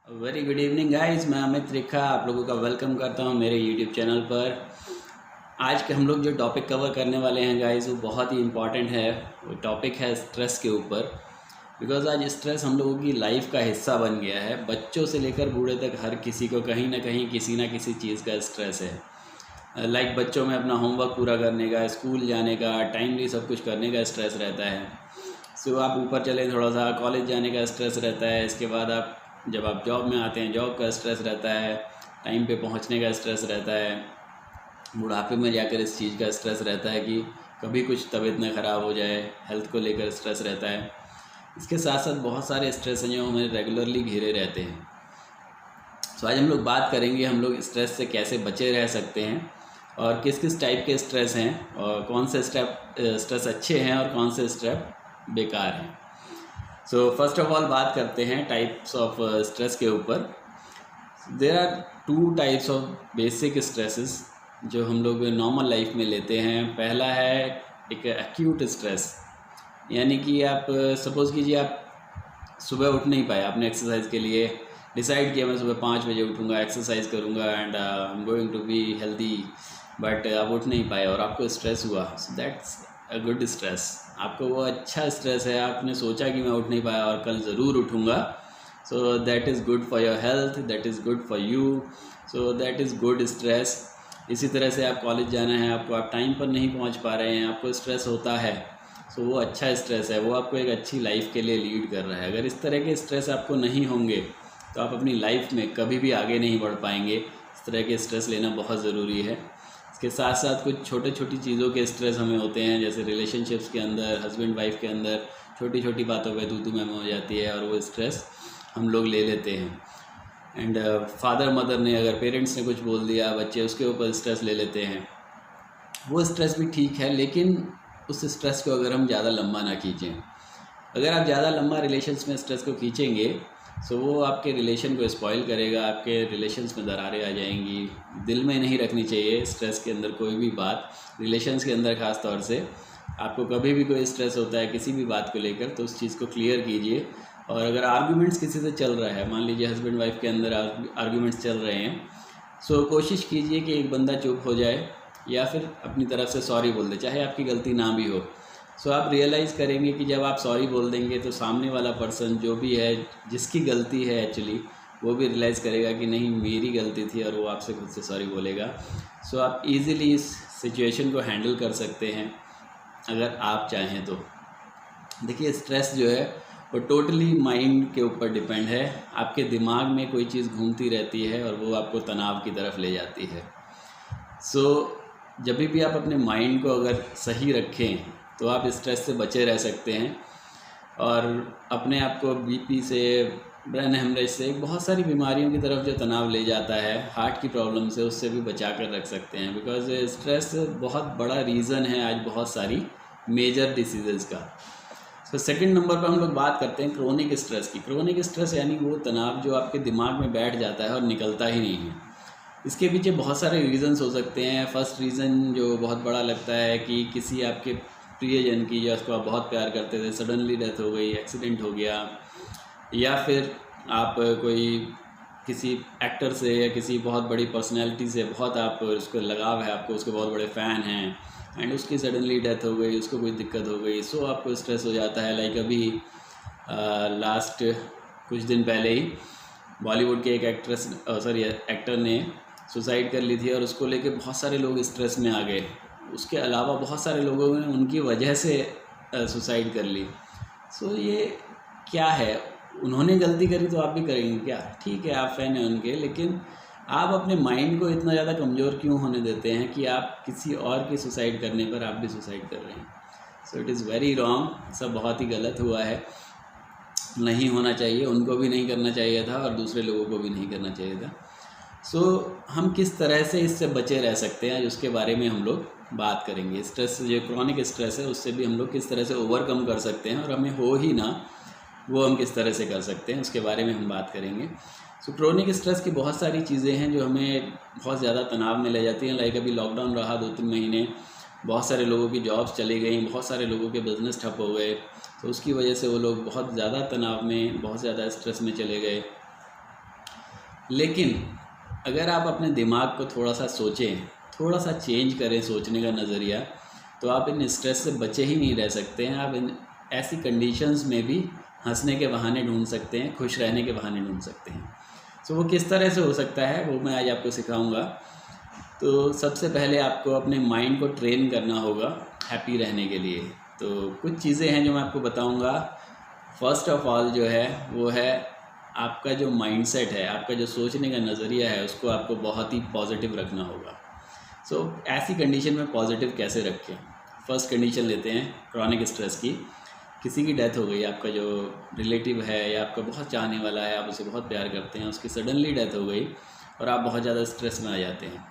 Very good evening guys, मैं अमित त्रिखा आप लोगों का वेलकम करता हूं मेरे यूट्यूब चैनल पर। आज के हम लोग जो टॉपिक कवर करने वाले हैं गाइस वो बहुत ही इम्पॉर्टेंट है। वो टॉपिक है स्ट्रेस के ऊपर। बिकॉज आज स्ट्रेस हम लोगों की लाइफ का हिस्सा बन गया है। बच्चों से लेकर बूढ़े तक हर किसी को कहीं ना कहीं किसी ना किसी चीज़ का स्ट्रेस है। लाइक बच्चों में अपना होमवर्क पूरा करने का, स्कूल जाने का, टाइमली सब कुछ करने का स्ट्रेस रहता है। सो आप ऊपर चले थोड़ा सा, कॉलेज जाने का स्ट्रेस रहता है। इसके बाद जब आप जॉब में आते हैं, जॉब का स्ट्रेस रहता है, टाइम पे पहुंचने का स्ट्रेस रहता है। बुढ़ापे में जाकर इस चीज़ का स्ट्रेस रहता है कि कभी कुछ तबीयत ना ख़राब हो जाए, हेल्थ को लेकर स्ट्रेस रहता है। इसके साथ साथ बहुत सारे स्ट्रेस हैं जो हमें रेगुलरली घेरे रहते हैं। सो आज हम लोग बात करेंगे हम लोग स्ट्रेस से कैसे बचे रह सकते हैं और किस किस टाइप के स्ट्रेस हैं और कौन से स्ट्रेस अच्छे हैं और कौन से स्ट्रेस बेकार हैं। सो फर्स्ट ऑफ ऑल बात करते हैं टाइप्स ऑफ स्ट्रेस के ऊपर। There are two types of basic stresses जो हम लोग नॉर्मल लाइफ में लेते हैं। पहला है एक एक्यूट स्ट्रेस, यानी कि आप सपोज़ कीजिए आप सुबह उठ नहीं पाए, आपने एक्सरसाइज के लिए डिसाइड किया मैं सुबह 5 बजे उठूँगा, एक्सरसाइज करूँगा and I am going to be healthy, but आप उठ नहीं पाए और आपको स्ट्रेस हुआ। So that's a good stress. आपको वो अच्छा स्ट्रेस है, आपने सोचा कि मैं उठ नहीं पाया और कल ज़रूर उठूँगा। So that is good for your health, that is good for you, so that is good stress. इसी तरह से आप कॉलेज जाना है, आपको आप टाइम पर नहीं पहुंच पा रहे हैं, आपको स्ट्रेस होता है, सो वो अच्छा स्ट्रेस है, वो आपको एक अच्छी लाइफ के लिए लीड कर रहा है। अगर इस तरह के स्ट्रेस आपको नहीं होंगे तो आप अपनी लाइफ में कभी भी आगे नहीं बढ़ पाएंगे। इस तरह के स्ट्रेस लेना बहुत ज़रूरी है। इसके साथ साथ कुछ छोटे छोटी चीज़ों के स्ट्रेस हमें होते हैं, जैसे रिलेशनशिप्स के अंदर, हस्बैंड वाइफ के अंदर छोटी छोटी बातों पे तू मैं हो जाती है और वो स्ट्रेस हम लोग ले लेते हैं। एंड फादर मदर ने, अगर पेरेंट्स ने कुछ बोल दिया, बच्चे उसके ऊपर स्ट्रेस ले लेते हैं। वो स्ट्रेस भी ठीक है, लेकिन उस स्ट्रेस को अगर हम ज़्यादा लंबा ना खींचें। अगर आप ज़्यादा लंबा रिलेशन्स में स्ट्रेस को खींचेंगे तो वो आपके रिलेशन को स्पॉइल करेगा, आपके रिलेशन्स में दरारें आ जाएंगी। दिल में नहीं रखनी चाहिए स्ट्रेस के अंदर कोई भी बात, रिलेशन्स के अंदर ख़ास तौर से। आपको कभी भी कोई स्ट्रेस होता है किसी भी बात को लेकर तो उस चीज़ को क्लियर कीजिए। और अगर आर्ग्यूमेंट्स किसी से चल रहा है, मान लीजिए हस्बैंड वाइफ के अंदर आर्ग्यूमेंट्स चल रहे हैं, सो कोशिश कीजिए कि एक बंदा चुप हो जाए या फिर अपनी तरफ से सॉरी बोल दे, चाहे आपकी गलती ना भी हो। सो आप रियलाइज़ करेंगे कि जब आप सॉरी बोल देंगे तो सामने वाला पर्सन जो भी है, जिसकी गलती है एक्चुअली, वो भी रियलाइज़ करेगा कि नहीं मेरी गलती थी और वो आपसे खुद से सॉरी बोलेगा। सो आप इजीली इस सिचुएशन को हैंडल कर सकते हैं अगर आप चाहें तो। देखिए स्ट्रेस जो है वो टोटली माइंड के ऊपर डिपेंड है। आपके दिमाग में कोई चीज़ घूमती रहती है और वो आपको तनाव की तरफ ले जाती है। सो जब भी आप अपने माइंड को अगर सही रखें तो आप स्ट्रेस से बचे रह सकते हैं और अपने आप को बीपी से, ब्रेन हेमरेज से, बहुत सारी बीमारियों की तरफ जो तनाव ले जाता है, हार्ट की प्रॉब्लम से, उससे भी बचा कर रख सकते हैं। बिकॉज स्ट्रेस बहुत बड़ा रीज़न है आज बहुत सारी मेजर डिसीज़ेज़ का। तो सेकंड नंबर पर हम लोग बात करते हैं क्रोनिक स्ट्रेस की। क्रोनिक स्ट्रेस यानी वो तनाव जो आपके दिमाग में बैठ जाता है और निकलता ही नहीं है। इसके पीछे बहुत सारे रीज़न्स हो सकते हैं। फर्स्ट रीज़न जो बहुत बड़ा लगता है कि किसी आपके प्रियजन की, या उसको आप बहुत प्यार करते थे, सडनली डेथ हो गई, एक्सीडेंट हो गया, या फिर आप कोई किसी एक्टर से या किसी बहुत बड़ी पर्सनैलिटी से बहुत आप उसको लगाव है, आपको उसके बहुत बड़े फ़ैन हैं एंड उसकी सडनली डेथ हो गई, उसको कोई दिक्कत हो गई, सो आपको स्ट्रेस हो जाता है। लाइक अभी लास्ट कुछ दिन पहले ही बॉलीवुड के एक एक्टर ने सुसाइड कर ली थी और उसको लेके बहुत सारे लोग स्ट्रेस में आ गए। उसके अलावा बहुत सारे लोगों ने उनकी वजह से सुसाइड कर ली। सो ये क्या है, उन्होंने गलती करी तो आप भी करेंगे क्या? ठीक है, आप फ़ैन हैं उनके, लेकिन आप अपने माइंड को इतना ज़्यादा कमज़ोर क्यों होने देते हैं कि आप किसी और की सुसाइड करने पर आप भी सुसाइड कर रहे हैं? So it is very wrong. सब बहुत ही गलत हुआ है, नहीं होना चाहिए, उनको भी नहीं करना चाहिए था और दूसरे लोगों को भी नहीं करना चाहिए था। सो हम किस तरह से इससे बचे रह सकते हैं उसके बारे में हम लोग बात करेंगे। स्ट्रेस जो क्रोनिक स्ट्रेस है उससे भी हम लोग किस तरह से ओवरकम कर सकते हैं और हमें हो ही ना वो हम किस तरह से कर सकते हैं उसके बारे में हम बात करेंगे। सो क्रोनिक स्ट्रेस की बहुत सारी चीज़ें हैं जो हमें बहुत ज़्यादा तनाव में ले जाती हैं। लाइक अभी लॉकडाउन रहा 2-3 महीने, बहुत सारे लोगों की जॉब्स चली गई, बहुत सारे लोगों के बिज़नेस ठप हो गए, तो उसकी वजह से वो लोग बहुत ज़्यादा तनाव में, बहुत ज़्यादा स्ट्रेस में चले गए। लेकिन अगर आप अपने दिमाग को थोड़ा सा सोचें, थोड़ा सा चेंज करें सोचने का नज़रिया, तो आप इन स्ट्रेस से बचे ही नहीं रह सकते हैं। आप इन ऐसी कंडीशंस में भी हंसने के बहाने ढूंढ सकते हैं, खुश रहने के बहाने ढूंढ सकते हैं। सो वो किस तरह से हो सकता है वो मैं आज आपको सिखाऊंगा। तो सबसे पहले आपको अपने माइंड को ट्रेन करना होगा हैप्पी रहने के लिए। तो कुछ चीज़ें हैं जो मैं आपको बताऊंगा। फर्स्ट ऑफ ऑल जो है वो है आपका जो माइंडसेट है, आपका जो सोचने का नज़रिया है, उसको आपको बहुत ही पॉजिटिव रखना होगा। सो ऐसी कंडीशन में पॉजिटिव कैसे रखें। फर्स्ट कंडीशन लेते हैं क्रॉनिक स्ट्रेस की। किसी की डेथ हो गई, आपका जो रिलेटिव है या आपका बहुत चाहने वाला है, आप उसे बहुत प्यार करते हैं, उसकी सडनली डेथ हो गई और आप बहुत ज़्यादा स्ट्रेस में आ जाते हैं।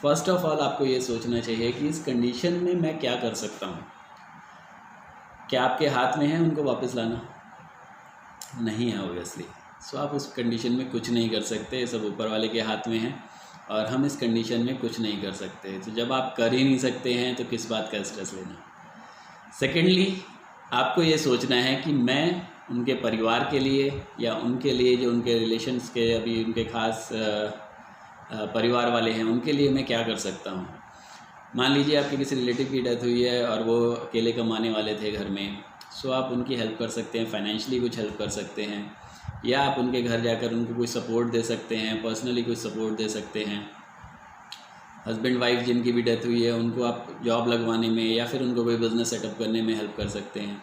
फर्स्ट ऑफ ऑल आपको ये सोचना चाहिए कि इस कंडीशन में मैं क्या कर सकता हूँ। क्या आपके हाथ में है उनको वापस लाना? नहीं है ऑब्वियसली। सो आप उस कंडीशन में कुछ नहीं कर सकते, ये सब ऊपर वाले के हाथ में है और हम इस कंडीशन में कुछ नहीं कर सकते। तो जब आप कर ही नहीं सकते हैं तो किस बात का स्ट्रेस लेना। सेकेंडली आपको ये सोचना है कि मैं उनके परिवार के लिए या उनके लिए जो उनके रिलेशंस के अभी उनके खास परिवार वाले हैं उनके लिए मैं क्या कर सकता हूँ। मान लीजिए आपके किसी रिलेटिव की डेथ हुई है और वो अकेले कमाने वाले थे घर में। सो आप उनकी हेल्प कर सकते हैं, फाइनेंशियली कुछ हेल्प कर सकते हैं, या आप उनके घर जाकर उनको कोई सपोर्ट दे सकते हैं, पर्सनली कुछ सपोर्ट दे सकते हैं। हस्बैंड वाइफ जिनकी भी डेथ हुई है उनको आप जॉब लगवाने में या फिर उनको कोई बिज़नेस सेटअप करने में हेल्प कर सकते हैं।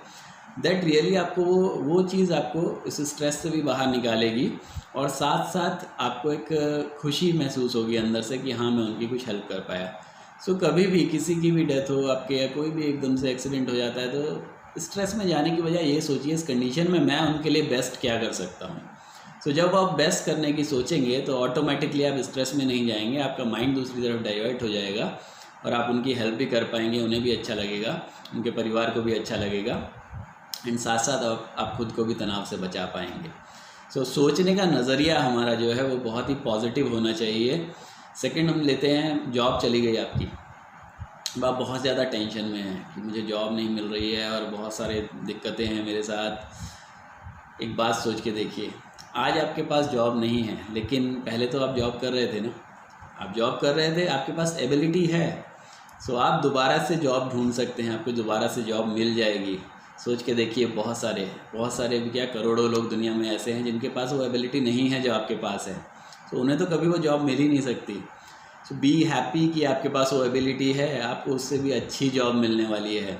दैट रियली आपको वो चीज़ आपको इस स्ट्रेस से भी बाहर निकालेगी और साथ साथ आपको एक खुशी महसूस होगी अंदर से कि हाँ मैं उनकी कुछ हेल्प कर पाया। सो कभी भी किसी की भी डेथ हो आपके या कोई भी एकदम से एक्सीडेंट हो जाता है तो स्ट्रेस में जाने की बजाय ये सोचिए इस कंडीशन में मैं उनके लिए बेस्ट क्या कर सकता हूँ। सो जब आप बेस्ट करने की सोचेंगे तो ऑटोमेटिकली आप स्ट्रेस में नहीं जाएंगे, आपका माइंड दूसरी तरफ डाइवर्ट हो जाएगा और आप उनकी हेल्प भी कर पाएंगे, उन्हें भी अच्छा लगेगा, उनके परिवार को भी अच्छा लगेगा एंड साथ साथ आप खुद को भी तनाव से बचा पाएंगे। सो सोचने का नज़रिया हमारा जो है वो बहुत ही पॉजिटिव होना चाहिए। सेकंड हम लेते हैं जॉब चली गई आपकी, अब आप बहुत ज़्यादा टेंशन में हैं कि मुझे जॉब नहीं मिल रही है और बहुत सारे दिक्कतें हैं मेरे साथ। एक बात सोच के देखिए, आज आपके पास जॉब नहीं है लेकिन पहले तो आप जॉब कर रहे थे ना, आप जॉब कर रहे थे, आपके पास एबिलिटी है। सो आप दोबारा से जॉब ढूंढ सकते हैं, आपको दोबारा से जॉब मिल जाएगी। सोच के देखिए बहुत सारे भी क्या करोड़ों लोग दुनिया में ऐसे हैं जिनके पास वो एबिलिटी नहीं है जो आपके पास है। तो उन्हें तो कभी वो जॉब मिल ही नहीं सकती। सो बी हैप्पी कि आपके पास वो एबिलिटी है, आपको उससे भी अच्छी जॉब मिलने वाली है।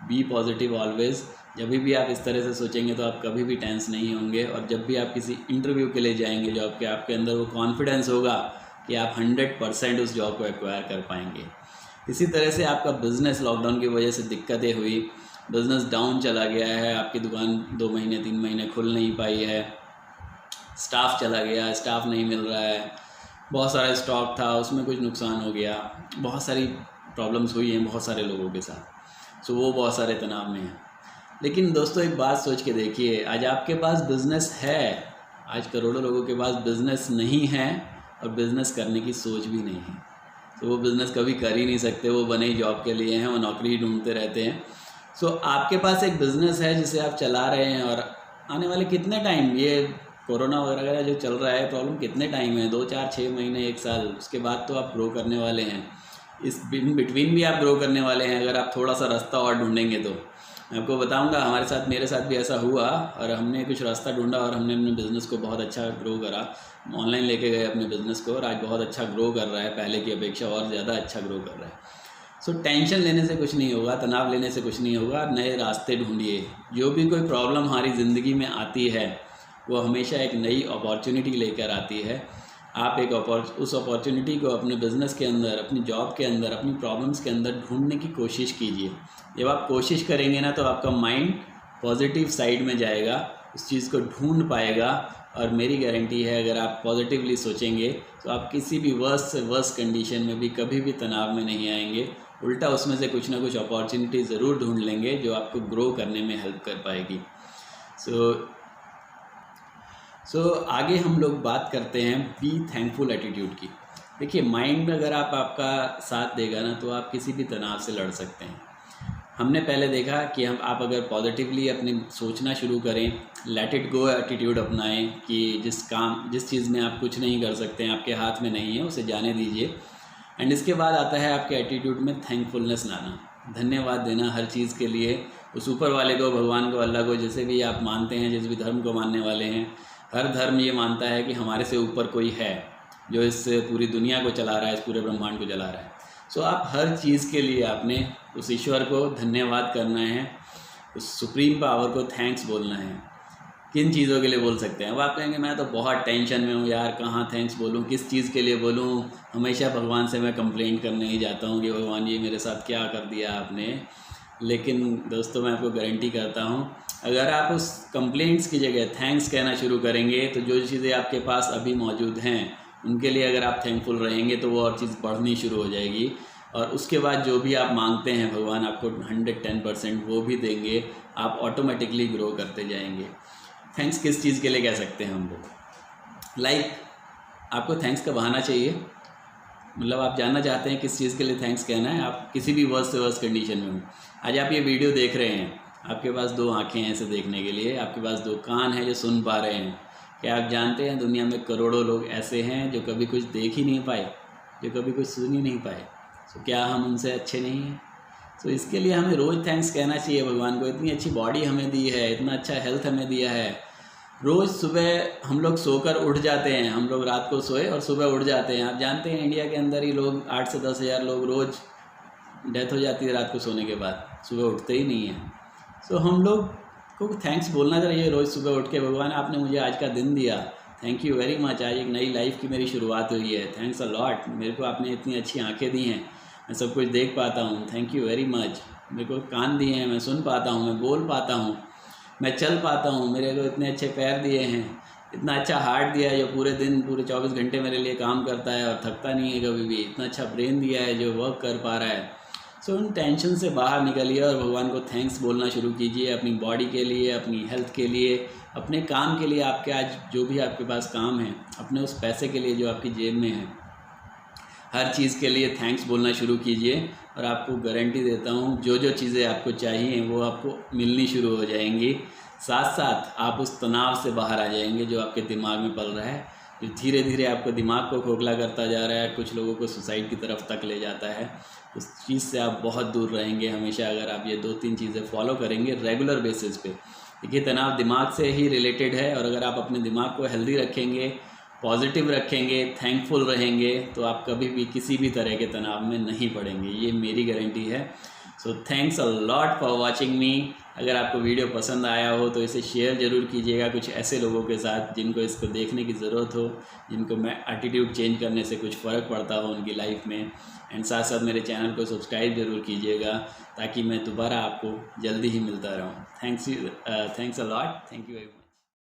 Be positive always. जब भी आप इस तरह से सोचेंगे तो आप कभी भी टेंस नहीं होंगे और जब भी आप किसी इंटरव्यू के लिए जाएंगे जॉब के, आपके अंदर वो कॉन्फिडेंस होगा कि आप 100% उस जॉब को एक्वायर कर पाएंगे। इसी तरह से आपका बिज़नेस लॉकडाउन की वजह से दिक्कतें हुई, बिज़नेस डाउन चला गया है, आपकी दुकान 2 महीने 3 महीने खुल नहीं पाई है, स्टाफ चला गया, स्टाफ नहीं मिल रहा है, बहुत सारा स्टॉक था उसमें कुछ नुकसान हो गया, बहुत सारी प्रॉब्लम्स हुई हैं बहुत सारे लोगों के साथ। सो वो बहुत सारे तनाव में हैं। लेकिन दोस्तों एक बात सोच के देखिए, आज आपके पास बिज़नेस है, आज करोड़ों लोगों के पास बिज़नेस नहीं है और बिज़नेस करने की सोच भी नहीं है। तो वो बिज़नेस कभी कर ही नहीं सकते, वो बने ही जॉब के लिए हैं, वो नौकरी ही ढूंढते रहते हैं। सो आपके पास एक बिज़नेस है जिसे आप चला रहे हैं और आने वाले कितने टाइम, ये कोरोना वगैरह जो चल रहा है प्रॉब्लम, कितने टाइम है, 2 4 6 महीने 1 साल, उसके बाद तो आप ग्रो करने वाले हैं। इस बिटवीन भी आप ग्रो करने वाले हैं अगर आप थोड़ा सा रास्ता और ढूंढेंगे तो। मैं आपको बताऊंगा मेरे साथ भी ऐसा हुआ और हमने कुछ रास्ता ढूंढा और हमने अपने बिज़नेस को बहुत अच्छा ग्रो करा। ऑनलाइन लेके गए अपने बिज़नेस को और आज बहुत अच्छा ग्रो कर रहा है, पहले की अपेक्षा और ज़्यादा अच्छा ग्रो कर रहा है। सो टेंशन लेने से कुछ नहीं होगा, तनाव लेने से कुछ नहीं होगा, नए रास्ते ढूंढिए। जो भी कोई प्रॉब्लम हमारी ज़िंदगी में आती है वो हमेशा एक नई अपॉर्चुनिटी लेकर आती है। आप उस अपॉर्चुनिटी को अपने बिज़नेस के अंदर, अपनी जॉब के अंदर, अपनी प्रॉब्लम्स के अंदर ढूंढने की कोशिश कीजिए। जब आप कोशिश करेंगे ना तो आपका माइंड पॉजिटिव साइड में जाएगा, उस चीज़ को ढूंढ पाएगा और मेरी गारंटी है अगर आप पॉजिटिवली सोचेंगे तो आप किसी भी वर्स्ट से वर्स्ट कंडीशन में भी कभी भी तनाव में नहीं आएंगे। उल्टा उसमें से कुछ ना कुछ अपॉर्चुनिटी ज़रूर ढूंढ लेंगे जो आपको ग्रो करने में हेल्प कर पाएगी। सो आगे हम लोग बात करते हैं बी थैंकफुल एटीट्यूड की। देखिए माइंड अगर आपका साथ देगा ना तो आप किसी भी तनाव से लड़ सकते हैं। हमने पहले देखा कि आप अगर पॉजिटिवली अपनी सोचना शुरू करें, लेट इट गो एटीट्यूड अपनाएं कि जिस चीज़ में आप कुछ नहीं कर सकते हैं, आपके हाथ में नहीं है, उसे जाने दीजिए। एंड इसके बाद आता है आपके एटीट्यूड में थैंकफुलनेस लाना, धन्यवाद देना हर चीज़ के लिए, उस ऊपर वाले को, भगवान को, अल्लाह को, जिसे भी आप मानते हैं, जिस भी धर्म को मानने वाले हैं। हर धर्म ये मानता है कि हमारे से ऊपर कोई है जो इस पूरी दुनिया को चला रहा है, इस पूरे ब्रह्मांड को चला रहा है। सो आप हर चीज़ के लिए आपने उस ईश्वर को धन्यवाद करना है, उस सुप्रीम पावर को थैंक्स बोलना है। किन चीज़ों के लिए बोल सकते हैं? अब आप कहेंगे मैं तो बहुत टेंशन में हूँ यार, कहाँ थैंक्स बोलूँ, किस चीज़ के लिए बोलूँ? हमेशा भगवान से मैं कंप्लेंट करने ही जाता हूँ कि भगवान ये मेरे साथ क्या कर दिया आपने। लेकिन दोस्तों मैं आपको गारंटी करता हूँ, अगर आप उस कंप्लेंट्स की जगह थैंक्स कहना शुरू करेंगे तो जो चीज़ें आपके पास अभी मौजूद हैं उनके लिए अगर आप थैंकफुल रहेंगे तो वो और चीज़ बढ़नी शुरू हो जाएगी। और उसके बाद जो भी आप मांगते हैं भगवान आपको 110% वो भी देंगे, आप ऑटोमेटिकली ग्रो करते जाएंगे। थैंक्स किस चीज़ के लिए कह सकते हैं हम लोग? आपको थैंक्स का बहाना चाहिए, मतलब आप जानना चाहते हैं किस चीज़ के लिए थैंक्स कहना है, आप किसी भी वर्स्ट से वर्स्ट कंडीशन में हो। आज आप ये वीडियो देख रहे हैं, आपके पास 2 आँखें हैं इसे देखने के लिए, आपके पास 2 कान हैं जो सुन पा रहे हैं। क्या आप जानते हैं दुनिया में करोड़ों लोग ऐसे हैं जो कभी कुछ देख ही नहीं पाए, जो कभी कुछ सुन ही नहीं पाए। तो क्या हम उनसे अच्छे नहीं हैं? तो इसके लिए हमें रोज़ थैंक्स कहना चाहिए भगवान को। इतनी अच्छी बॉडी हमें दी है, इतना अच्छा हेल्थ हमें दिया है। रोज़ सुबह हम लोग सोकर उठ जाते हैं, हम लोग रात को सोए और सुबह उठ जाते हैं। आप जानते हैं इंडिया के अंदर ही लोग 8 से 10 हज़ार लोग रोज़ डेथ हो जाती है रात को सोने के बाद, सुबह उठते ही नहीं हैं। सो हम लोग को थैंक्स बोलना चाहिए रोज़ सुबह उठ के, भगवान आपने मुझे आज का दिन दिया, थैंक यू वेरी मच, आज एक नई लाइफ की मेरी शुरुआत हुई है, थैंक्स अ लॉट। मेरे को आपने इतनी अच्छी आंखें दी हैं, मैं सब कुछ देख पाता हूँ, थैंक यू वेरी मच। मेरे को कान दिए हैं, मैं सुन पाता हूँ, मैं बोल पाता हूँ, मैं चल पाता हूँ, मेरे को इतने अच्छे पैर दिए हैं, इतना अच्छा हार्ट दिया है जो पूरे दिन पूरे 24 घंटे मेरे लिए काम करता है और थकता नहीं है कभी भी, इतना अच्छा ब्रेन दिया है जो वर्क कर पा रहा है। सो उन टेंशन से बाहर निकलिए और भगवान को थैंक्स बोलना शुरू कीजिए, अपनी बॉडी के लिए, अपनी हेल्थ के लिए, अपने काम के लिए, आपके आज जो भी आपके पास काम है, अपने उस पैसे के लिए जो आपकी जेब में है, हर चीज़ के लिए थैंक्स बोलना शुरू कीजिए। और आपको गारंटी देता हूँ जो जो चीज़ें आपको चाहिए वो आपको मिलनी शुरू हो जाएंगी। साथ साथ आप उस तनाव से बाहर आ जाएंगे जो आपके दिमाग में पल रहा है, जो धीरे धीरे आपको दिमाग को खोखला करता जा रहा है, कुछ लोगों को सुसाइड की तरफ तक ले जाता है। उस चीज़ से आप बहुत दूर रहेंगे हमेशा अगर आप ये 2-3 चीज़ें फॉलो करेंगे रेगुलर बेसिस पे। देखिए तनाव दिमाग से ही रिलेटेड है और अगर आप अपने दिमाग को हेल्दी रखेंगे, पॉजिटिव रखेंगे, थैंकफुल रहेंगे तो आप कभी भी किसी भी तरह के तनाव में नहीं पड़ेंगे, ये मेरी गारंटी है। So thanks a lot for watching me. अगर आपको वीडियो पसंद आया हो तो इसे शेयर ज़रूर कीजिएगा कुछ ऐसे लोगों के साथ जिनको इसको देखने की ज़रूरत हो, जिनको मैं एटीट्यूड चेंज करने से कुछ फ़र्क पड़ता हो उनकी लाइफ में। एंड साथ साथ मेरे चैनल को सब्सक्राइब ज़रूर कीजिएगा ताकि मैं दोबारा आपको जल्दी ही मिलता रहूँ। Thanks a lot, thank you very much.